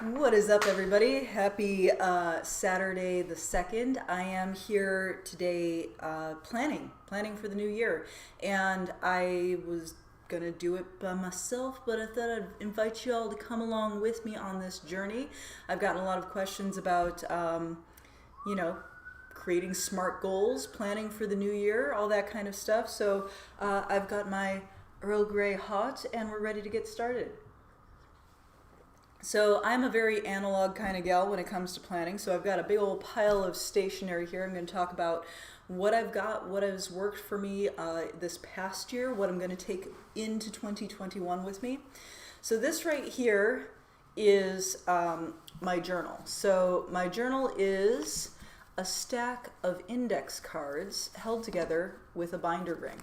What is up, everybody? Happy Saturday the 2nd. I am here today planning for the new year. And I was going to do it by myself, but I thought I'd invite you all to come along with me on this journey. I've gotten a lot of questions about, you know, creating smart goals, planning for the new year, all that kind of stuff. So I've got my Earl Grey hot and we're ready to get started. So I'm a very analog kind of gal when it comes to planning. So I've got a big old pile of stationery here. I'm going to talk about what I've got, what has worked for me this past year, what I'm going to take into 2021 with me. So this right here is my journal. So my journal is a stack of index cards held together with a binder ring.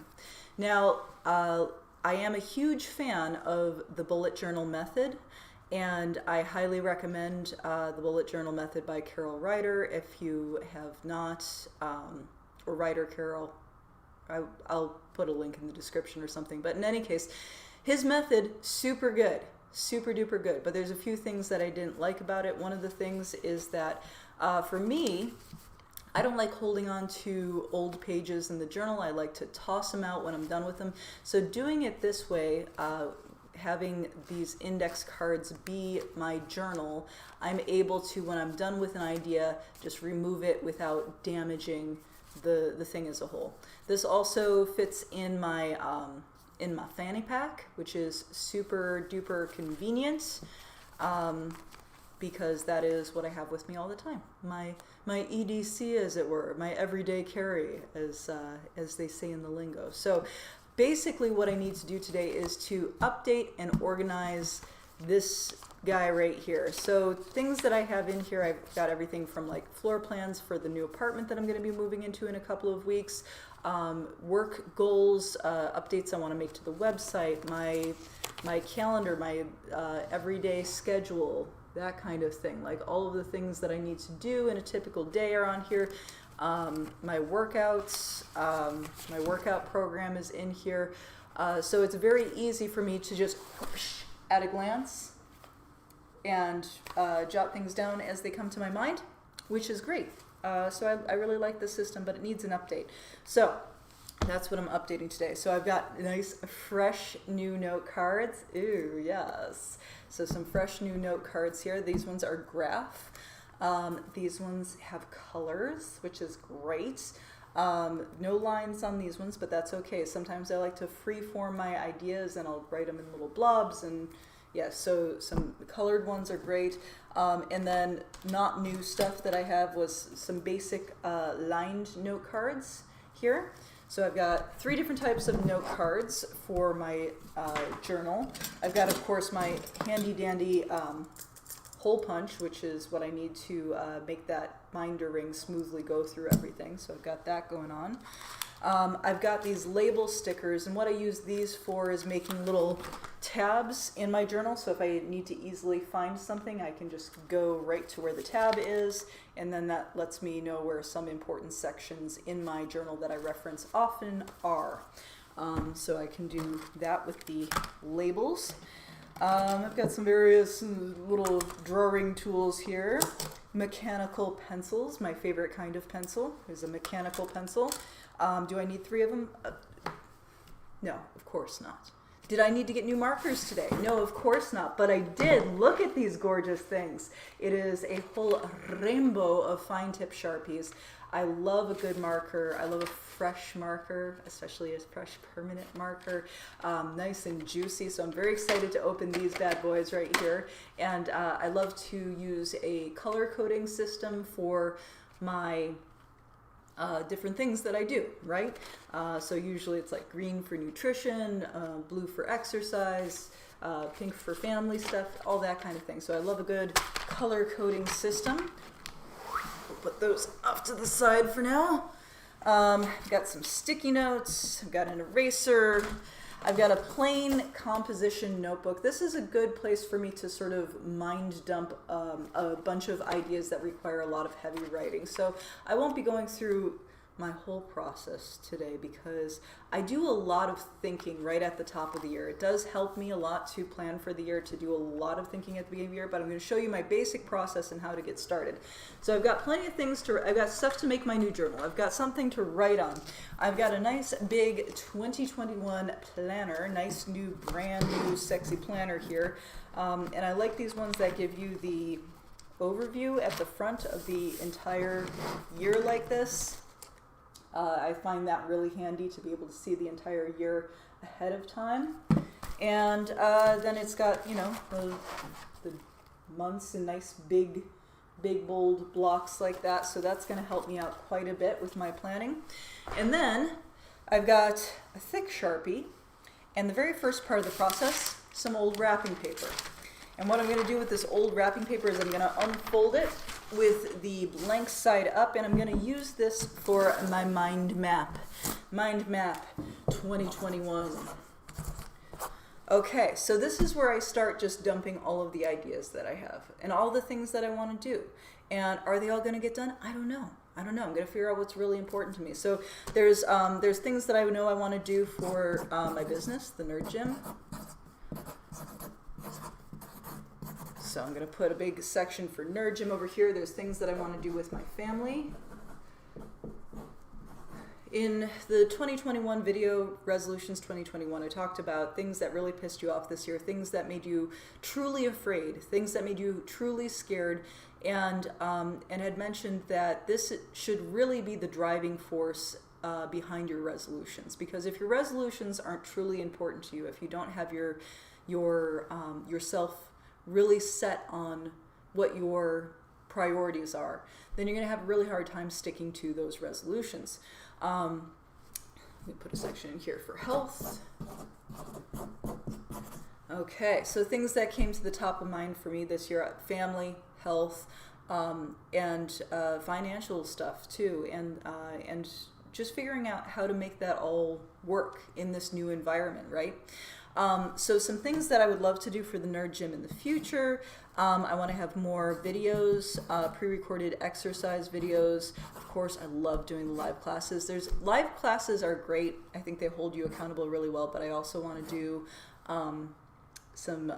Now, I am a huge fan of the bullet journal method. And I highly recommend the Bullet Journal Method by Carol Ryder. If you have not, or Ryder Carol, I'll put a link in the description or something. But in any case, his method, super good, super duper good. But there's a few things that I didn't like about it. One of the things is that for me, I don't like holding on to old pages in the journal. I like to toss them out when I'm done with them. So doing it this way, having these index cards be my journal, I'm able to, when I'm done with an idea, just remove it without damaging the thing as a whole. This also fits in my fanny pack, which is super duper convenient, because that is what I have with me all the time. My EDC, as it were, my everyday carry, as they say in the lingo. So basically what I need to do today is to update and organize this guy right here. So things that I have in here, I've got everything from like floor plans for the new apartment that I'm going to be moving into in a couple of weeks, work goals, updates I want to make to the website, my calendar, my everyday schedule, that kind of thing. Like all of the things that I need to do in a typical day are on here. My workouts, my workout program is in here. So it's very easy for me to just whoosh, at a glance and jot things down as they come to my mind, which is great. So I really like the system, but it needs an update. So that's what I'm updating today. So I've got nice, fresh new note cards. Ooh, yes. So some fresh new note cards here. These ones are graph. These ones have colors, which is great. No lines on these ones, but that's okay. Sometimes I like to freeform my ideas and I'll write them in little blobs, and yeah, so some colored ones are great. And then not new stuff that I have was some basic lined note cards here. So I've got 3 different types of note cards for my journal. I've got, of course, my handy dandy hole punch, which is what I need to make that binder ring smoothly go through everything. So I've got that going on. I've got these label stickers, and what I use these for is making little tabs in my journal. So if I need to easily find something, I can just go right to where the tab is, and then that lets me know where some important sections in my journal that I reference often are. So I can do that with the labels. I've got some various little drawing tools here. Mechanical pencils, my favorite kind of pencil is a mechanical pencil. Do I need 3 of them? No, of course not. Did I need to get new markers today? No, of course not, but I did. Look at these gorgeous things. It is a whole rainbow of fine tip Sharpies. I love a good marker. I love a fresh marker, especially a fresh permanent marker, nice and juicy. So I'm very excited to open these bad boys right here. And I love to use a color coding system for my different things that I do, right? So usually it's like green for nutrition, blue for exercise, pink for family stuff, all that kind of thing. So I love a good color coding system. We'll put those off to the side for now. I've got some sticky notes. I've got an eraser. I've got a plain composition notebook. This is a good place for me to sort of mind dump a bunch of ideas that require a lot of heavy writing. So I won't be going through my whole process today, because I do a lot of thinking right at the top of the year. It does help me a lot to plan for the year, to do a lot of thinking at the beginning of the year, but I'm going to show you my basic process and how to get started. So I've got plenty of things I've got stuff to make my new journal. I've got something to write on. I've got a nice big 2021 planner, nice new, brand new, sexy planner here. And I like these ones that give you the overview at the front of the entire year like this. I find that really handy to be able to see the entire year ahead of time. And then it's got, you know, the months in nice big bold blocks like that. So that's going to help me out quite a bit with my planning. And then I've got a thick Sharpie, and the very first part of the process, some old wrapping paper. And what I'm going to do with this old wrapping paper is I'm going to unfold it with the blank side up, and I'm going to use this for my mind map. Mind map 2021. Okay, so this is where I start just dumping all of the ideas that I have and all the things that I want to do. And are they all going to get done? I don't know. I'm going to figure out what's really important to me. So there's things that I know I want to do for my business, the Nerd Gym. So I'm going to put a big section for Nerd Gym over here. There's things that I want to do with my family. In the 2021 video, Resolutions 2021, I talked about things that really pissed you off this year, things that made you truly afraid, things that made you truly scared, and had mentioned that this should really be the driving force behind your resolutions. Because if your resolutions aren't truly important to you, if you don't have yourself really set on what your priorities are, then you're going to have a really hard time sticking to those resolutions. Let me put a section in here for health. Okay, so things that came to the top of mind for me this year: family, health, and financial stuff too, and just figuring out how to make that all work in this new environment, right? So some things that I would love to do for the Nerd Gym in the future. I want to have more videos, pre-recorded exercise videos. Of course, I love doing the live classes. Live classes are great. I think they hold you accountable really well, but I also want to do some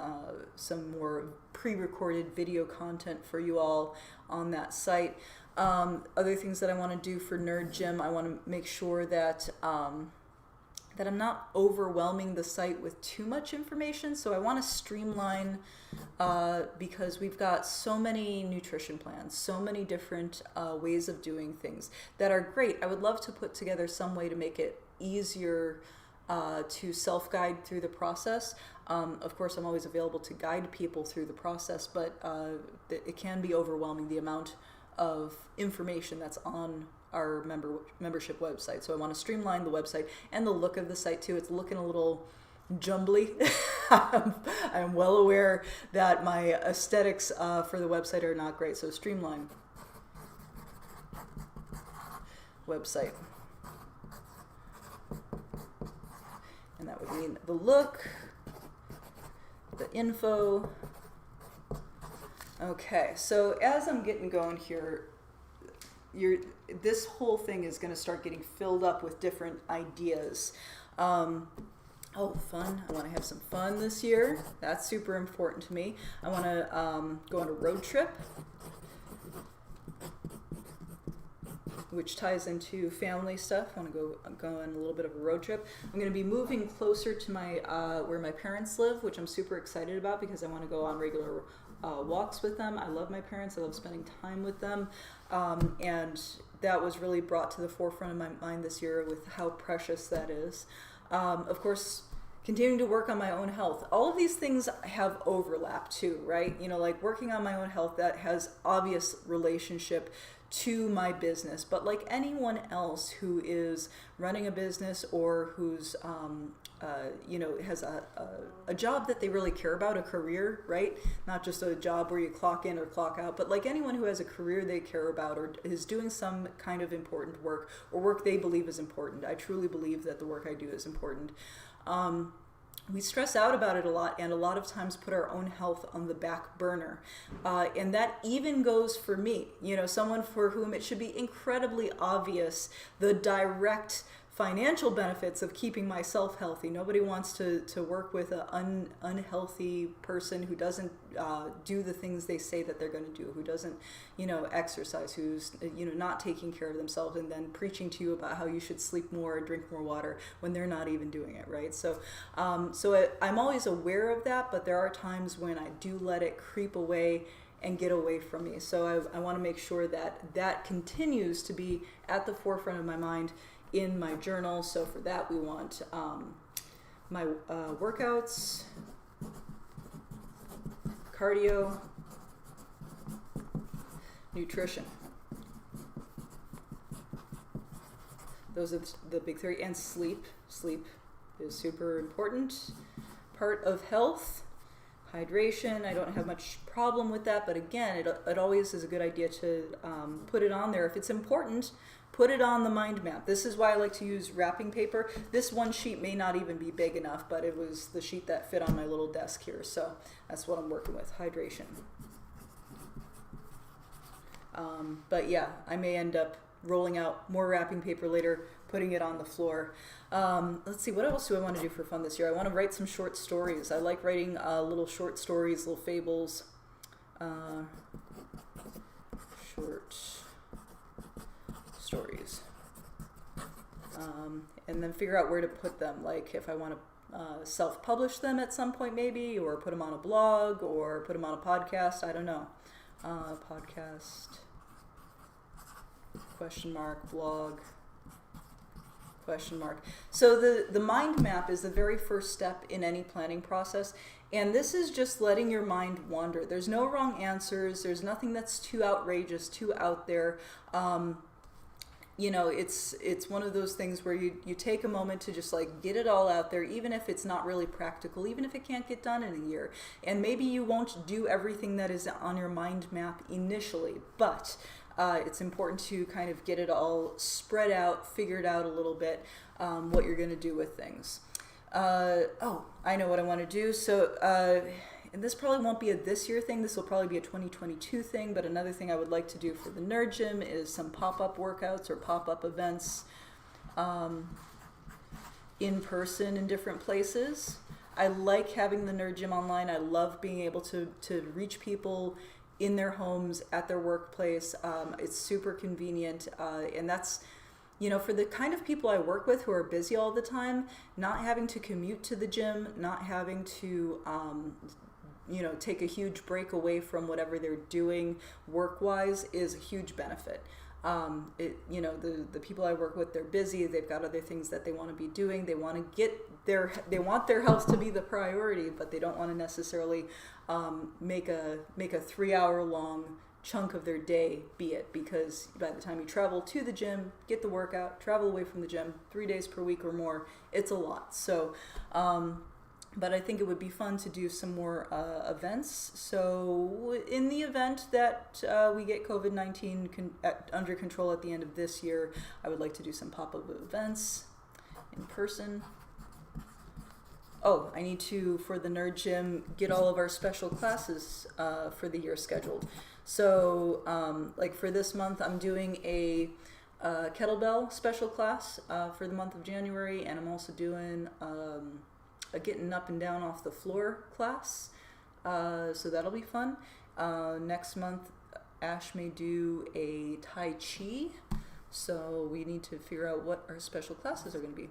more pre-recorded video content for you all on that site. Other things that I want to do for Nerd Gym, I want to make sure that that I'm not overwhelming the site with too much information. So I want to streamline because we've got so many nutrition plans, so many different ways of doing things that are great. I would love to put together some way to make it easier to self-guide through the process. Of course, I'm always available to guide people through the process, but it can be overwhelming, the amount of information that's on our membership website. So I want to streamline the website and the look of the site too. It's looking a little jumbly. I'm well aware that my aesthetics for the website are not great. So streamline website. And that would mean the look, the info. Okay, so as I'm getting going here, this whole thing is going to start getting filled up with different ideas. Fun. I want to have some fun this year. That's super important to me. I want to go on a road trip, which ties into family stuff. I want to go on a little bit of a road trip. I'm going to be moving closer to my where my parents live, which I'm super excited about because I want to go on regular walks with them. I love my parents. I love spending time with them. And that was really brought to the forefront of my mind this year with how precious that is. Of course, continuing to work on my own health. All of these things have overlap too, right? You know, like working on my own health, that has obvious relationship to my business. But like anyone else who is running a business or who's has a job that they really care about, a career, right? Not just a job where you clock in or clock out, but like anyone who has a career they care about or is doing some kind of important work or work they believe is important. I truly believe that the work I do is important. we stress out about it a lot, and a lot of times put our own health on the back burner. And that even goes for me, someone for whom it should be incredibly obvious the direct financial benefits of keeping myself healthy. Nobody wants to work with an unhealthy person who doesn't do the things they say that they're going to do, who doesn't, exercise, who's, not taking care of themselves, and then preaching to you about how you should sleep more, drink more water, when they're not even doing it, right? So, I'm always aware of that, but there are times when I do let it creep away and get away from me. So I want to make sure that continues to be at the forefront of my mind in my journal. So for that, we want my workouts, cardio, nutrition. Those are the big three. And sleep. Sleep is super important. Part of health. Hydration, I don't have much problem with that, but again, it always is a good idea to put it on there. If it's important, put it on the mind map. This is why I like to use wrapping paper. This one sheet may not even be big enough, but it was the sheet that fit on my little desk here, so that's what I'm working with, hydration. But yeah, I may end up rolling out more wrapping paper later, putting it on the floor. Let's see, what else do I want to do for fun this year? I want to write some short stories. I like writing little short stories, little fables. Short stories. And then figure out where to put them. Like if I want to self-publish them at some point maybe, or put them on a blog, or put them on a podcast. I don't know. Podcast, question mark, blog, question mark. So the mind map is the very first step in any planning process. And this is just letting your mind wander. There's no wrong answers. There's nothing that's too outrageous, too out there. It's one of those things where you take a moment to just like get it all out there, even if it's not really practical, even if it can't get done in a year. And maybe you won't do everything that is on your mind map initially, but it's important to kind of get it all spread out, figured out a little bit, what you're going to do with things. I know what I want to do. So, and this probably won't be a this year thing. This will probably be a 2022 thing. But another thing I would like to do for the Nerd Gym is some pop-up workouts or pop-up events in person in different places. I like having the Nerd Gym online. I love being able to reach people in their homes, at their workplace. It's super convenient. And that's, for the kind of people I work with who are busy all the time, not having to commute to the gym, not having to, take a huge break away from whatever they're doing work-wise is a huge benefit. The people I work with, they're busy, they've got other things that they want to be doing, they want their health to be the priority, but they don't want to necessarily make a 3-hour long chunk of their day be it, because by the time you travel to the gym, get the workout, travel away from the gym 3 days per week or more, it's a lot. So but I think it would be fun to do some more events. So in the event that we get COVID-19 under control at the end of this year, I would like to do some pop-up events in person. Oh, I need to, for the Nerd Gym, get all of our special classes for the year scheduled. So like for this month, I'm doing a kettlebell special class for the month of January, and I'm also doing a getting up and down off the floor class, so that'll be fun. Next month, Ash may do a Tai Chi, so we need to figure out what our special classes are going to be.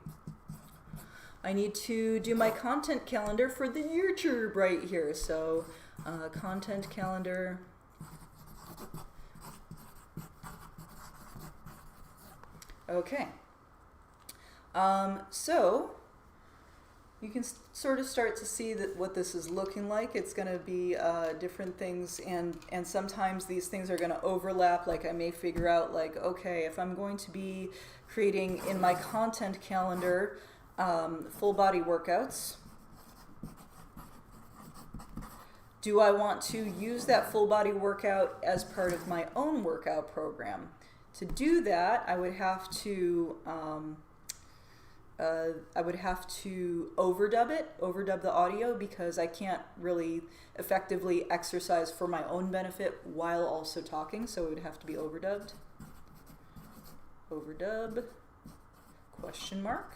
I need to do my content calendar for the YouTube right here, so content calendar. Okay, so you can sort of start to see what this is looking like. It's going to be different things, and sometimes these things are going to overlap. Like I may figure out like, okay, if I'm going to be creating in my content calendar full body workouts, do I want to use that full body workout as part of my own workout program? To do that, I would have to I would have to overdub the audio, because I can't really effectively exercise for my own benefit while also talking, so it would have to be overdubbed. Overdub, question mark.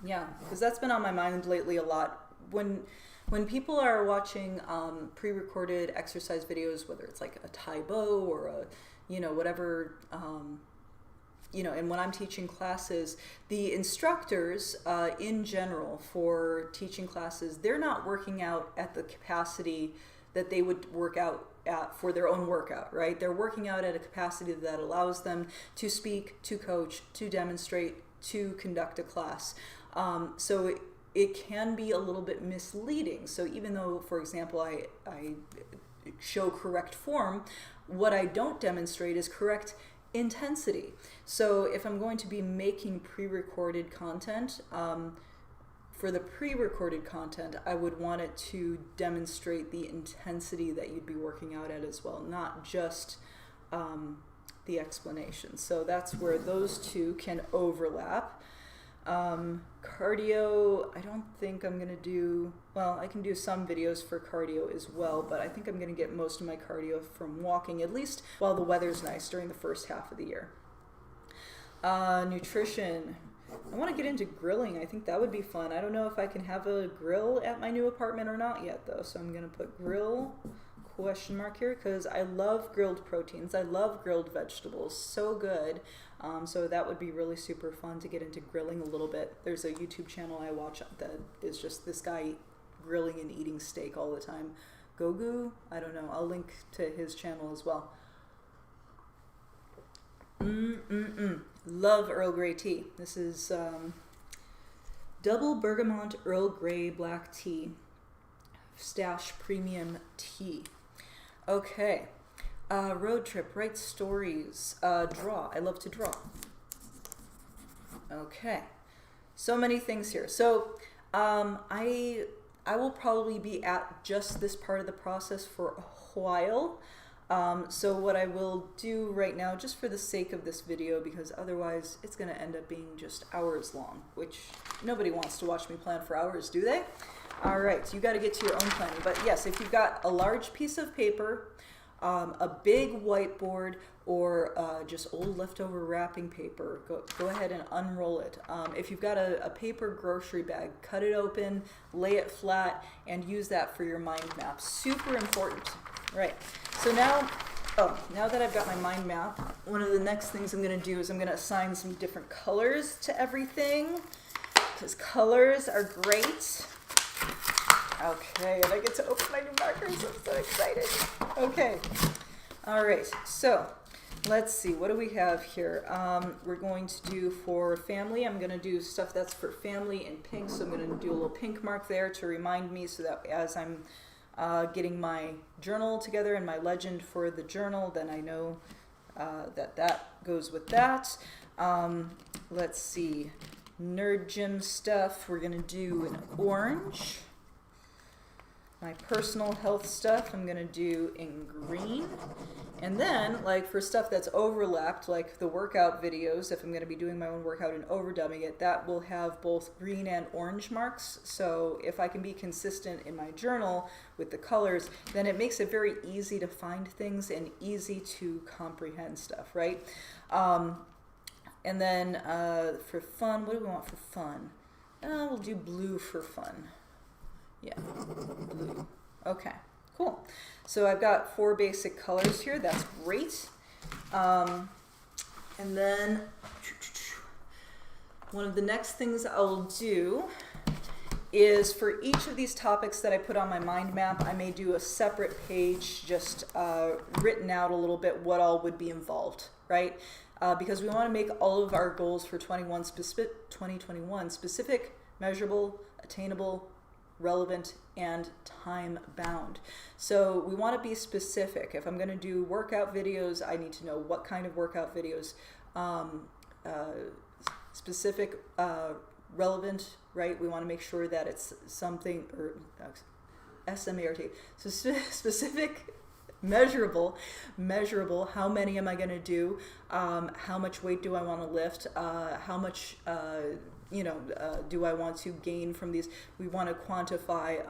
Yeah, because that's been on my mind lately a lot. When people are watching pre-recorded exercise videos, whether it's like a Tae Bo or a, whatever, and when I'm teaching classes, the instructors in general for teaching classes, they're not working out at the capacity that they would work out at for their own workout, right? They're working out at a capacity that allows them to speak, to coach, to demonstrate, to conduct a class. So it can be a little bit misleading. So even though, for example, I show correct form, what I don't demonstrate is correct intensity. So if I'm going to be making pre-recorded content, for the pre-recorded content, I would want it to demonstrate the intensity that you'd be working out at as well, not just the explanation. So that's where those two can overlap. Cardio, I don't think I'm going to do, well, I can do some videos for cardio as well, but I think I'm going to get most of my cardio from walking, at least while the weather's nice during the first half of the year. Nutrition. I want to get into grilling. I think that would be fun. I don't know if I can have a grill at my new apartment or not yet, though, so I'm going to put grill question mark here, because I love grilled proteins. I love grilled vegetables. So good. So that would be really super fun to get into grilling a little bit. There's a YouTube channel I watch that is just this guy grilling and eating steak all the time. Gogu? I don't know. I'll link to his channel as well. Love Earl Grey tea. This is double bergamot Earl Grey black tea. Stash premium tea. Okay. Road trip, write stories, draw. I love to draw. Okay. So many things here. So I will probably be at just this part of the process for a while. So what I will do right now, just for the sake of this video, because otherwise it's going to end up being just hours long, which nobody wants to watch me plan for hours, do they? All right, so you got to get to your own planning. But yes, if you've got a large piece of paper, a big whiteboard, or just old leftover wrapping paper, go ahead and unroll it. If you've got a paper grocery bag, cut it open, lay it flat, and use that for your mind map. Super important. Right. So now that I've got my mind map, one of the next things I'm going to do is I'm going to assign some different colors to everything, because colors are great. Okay, and I get to open my new markers. I'm so excited. Okay. All right. So let's see. What do we have here? We're going to do for family. I'm going to do stuff that's for family in pink. So I'm going to do a little pink mark there to remind me, so that as I'm getting my journal together and my legend for the journal, then I know that goes with that. Let's see. Nerd gym stuff. We're going to do an orange. My personal health stuff I'm going to do in green. And then, like, for stuff that's overlapped, like the workout videos, if I'm going to be doing my own workout and overdubbing it, that will have both green and orange marks. So if I can be consistent in my journal with the colors, then it makes it very easy to find things and easy to comprehend stuff, right? And then for fun, what do we want for fun? We'll do blue for fun. Yeah, blue. Okay, cool. So I've got 4 basic colors here. That's great. And then one of the next things I'll do is for each of these topics that I put on my mind map, I may do a separate page just written out a little bit what all would be involved, right? Because we want to make all of our goals for 2021 specific, measurable, attainable, relevant, and time-bound. So we want to be specific. If I'm going to do workout videos, I need to know what kind of workout videos, specific, relevant, right? We want to make sure that it's something, or SMART, so specific, measurable. How many am I going to do? How much weight do I want to lift? How much, do I want to gain from these? We want to quantify,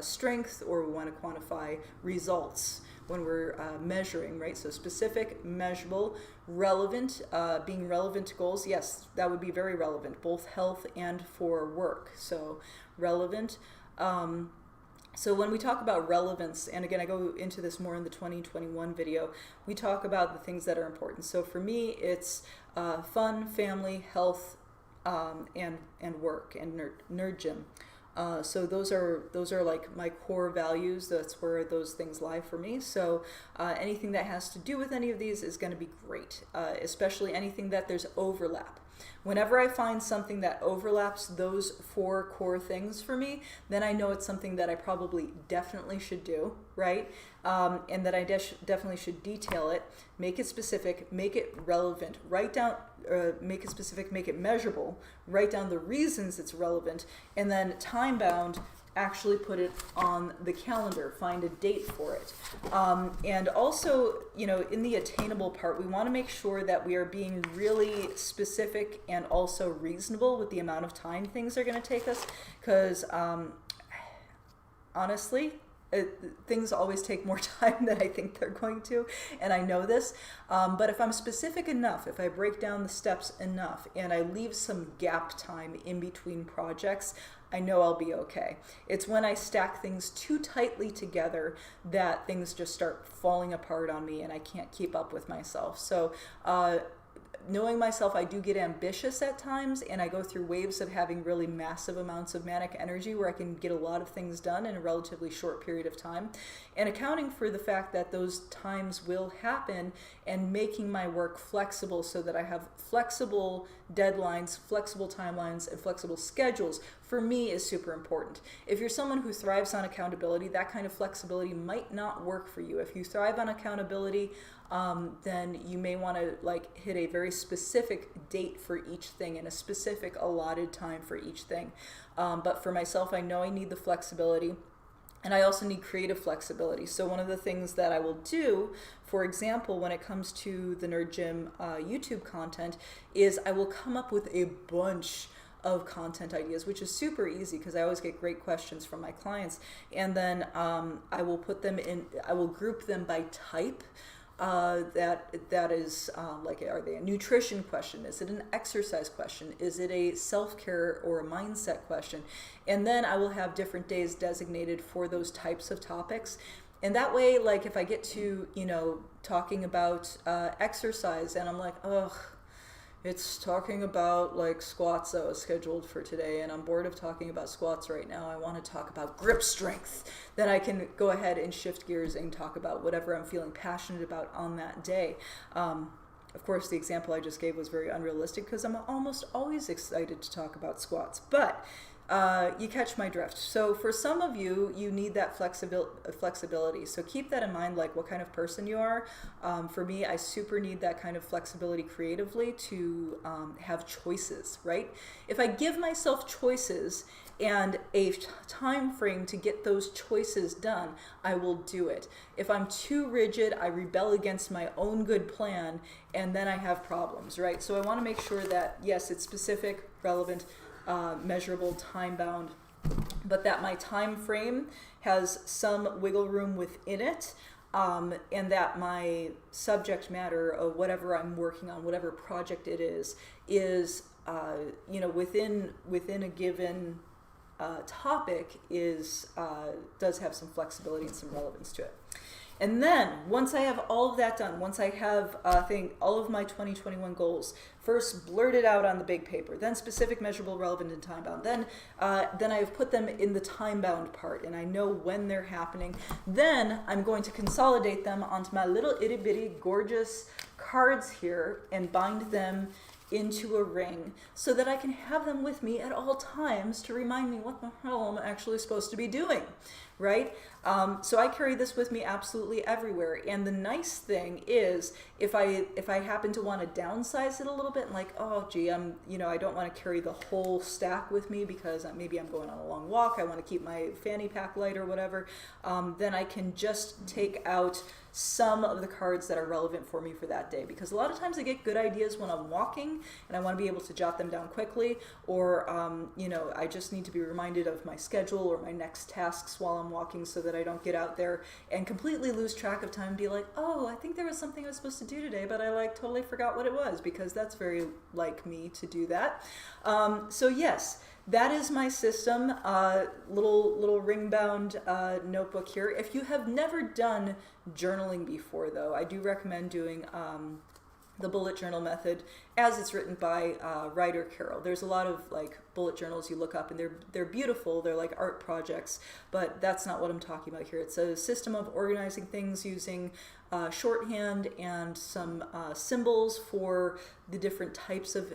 strength, or we want to quantify results when we're measuring, right? So specific, measurable, relevant, being relevant to goals. Yes, that would be very relevant, both health and for work. So relevant. So when we talk about relevance, and again, I go into this more in the 2021 video, we talk about the things that are important. So for me, it's fun, family, health, and work, and nerd gym. So those are like my core values. That's where those things lie for me. So anything that has to do with any of these is going to be great, especially anything that there's overlap. Whenever I find something that overlaps those 4 core things for me, then I know it's something that I probably definitely should do, right? And that I definitely should detail it, make it specific, make it relevant, write down, make it specific, make it measurable, write down the reasons it's relevant, and then time bound, actually put it on the calendar, find a date for it. And also, in the attainable part, we want to make sure that we are being really specific and also reasonable with the amount of time things are going to take us, because honestly, things always take more time than I think they're going to, and I know this. But if I'm specific enough, if I break down the steps enough, and I leave some gap time in between projects, I know I'll be okay. It's when I stack things too tightly together that things just start falling apart on me and I can't keep up with myself. So knowing myself, I do get ambitious at times, and I go through waves of having really massive amounts of manic energy where I can get a lot of things done in a relatively short period of time, and accounting for the fact that those times will happen and making my work flexible so that I have flexible deadlines, flexible timelines, and flexible schedules, for me is super important. If you're someone who thrives on accountability, that kind of flexibility might not work for you. If you thrive on accountability, then you may want to hit a very specific date for each thing and a specific allotted time for each thing. But for myself, I know I need the flexibility, and I also need creative flexibility. So one of the things that I will do, for example, when it comes to the Nerd Gym YouTube content, is I will come up with a bunch of content ideas, which is super easy because I always get great questions from my clients. And then I will put them in, I will group them by type. That is are they a nutrition question? Is it an exercise question? Is it a self-care or a mindset question? And then I will have different days designated for those types of topics. And that way, if I get to, talking about exercise and I'm like, ugh, it's talking about squats that was scheduled for today, and I'm bored of talking about squats right now. I want to talk about grip strength. Then I can go ahead and shift gears and talk about whatever I'm feeling passionate about on that day. Of course, the example I just gave was very unrealistic because I'm almost always excited to talk about squats, but you catch my drift. So for some of you, you need that flexibility. So keep that in mind, what kind of person you are. For me, I super need that kind of flexibility creatively to have choices, right? If I give myself choices and a time frame to get those choices done, I will do it. If I'm too rigid, I rebel against my own good plan, and then I have problems, right? So I want to make sure that, yes, it's specific, relevant, measurable, time-bound, but that my time frame has some wiggle room within it, and that my subject matter of whatever I'm working on, whatever project it is within a given topic does have some flexibility and some relevance to it. And then once I have all of that done, once I have all of my 2021 goals first blurted out on the big paper, then specific, measurable, relevant, and time bound, then I have put them in the time bound part and I know when they're happening, then I'm going to consolidate them onto my little itty bitty gorgeous cards here and bind them into a ring so that I can have them with me at all times to remind me what the hell I'm actually supposed to be doing, right? So I carry this with me absolutely everywhere. And the nice thing is, if I happen to want to downsize it a little bit, and like, oh gee, I don't want to carry the whole stack with me because maybe I'm going on a long walk, I want to keep my fanny pack light or whatever, then I can just take out some of the cards that are relevant for me for that day, because a lot of times I get good ideas when I'm walking and I want to be able to jot them down quickly, or I just need to be reminded of my schedule or my next tasks while I'm walking so that I don't get out there and completely lose track of time and be like, oh, I think there was something I was supposed to do today, but I totally forgot what it was, because that's very like me to do that. So yes, that is my system, little ring-bound notebook here. If you have never done journaling before, though, I do recommend doing the bullet journal method as it's written by Ryder Carroll. There's a lot of bullet journals you look up, and they're beautiful. They're like art projects, but that's not what I'm talking about here. It's a system of organizing things using shorthand and some symbols for the different types of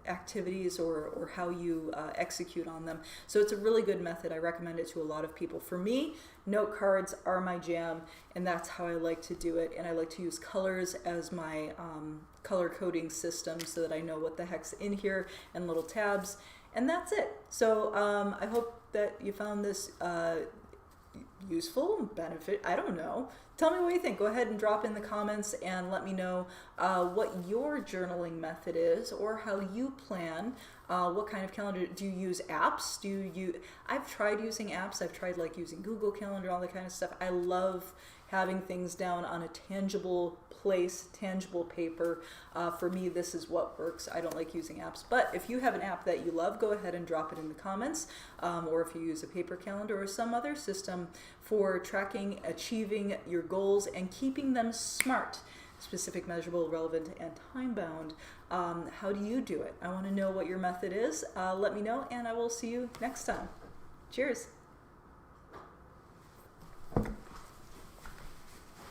activities or how you execute on them. So it's a really good method. I recommend it to a lot of people. For me, note cards are my jam, and that's how I like to do it. And I like to use colors as my color coding system so that I know what the heck's in here, and little tabs, and that's it. So I hope that you found this useful, benefit, I don't know. Tell me what you think. Go ahead and drop in the comments and let me know what your journaling method is, or how you plan. What kind of calendar do you use? Apps? I've tried using apps. I've tried using Google Calendar, all that kind of stuff. I love having things down on a tangible place, tangible paper. For me, this is what works. I don't like using apps, but if you have an app that you love, go ahead and drop it in the comments. Or if you use a paper calendar or some other system for tracking, achieving your goals, and keeping them smart, specific, measurable, relevant, and time-bound. How do you do it? I want to know what your method is. Let me know, and I will see you next time. Cheers.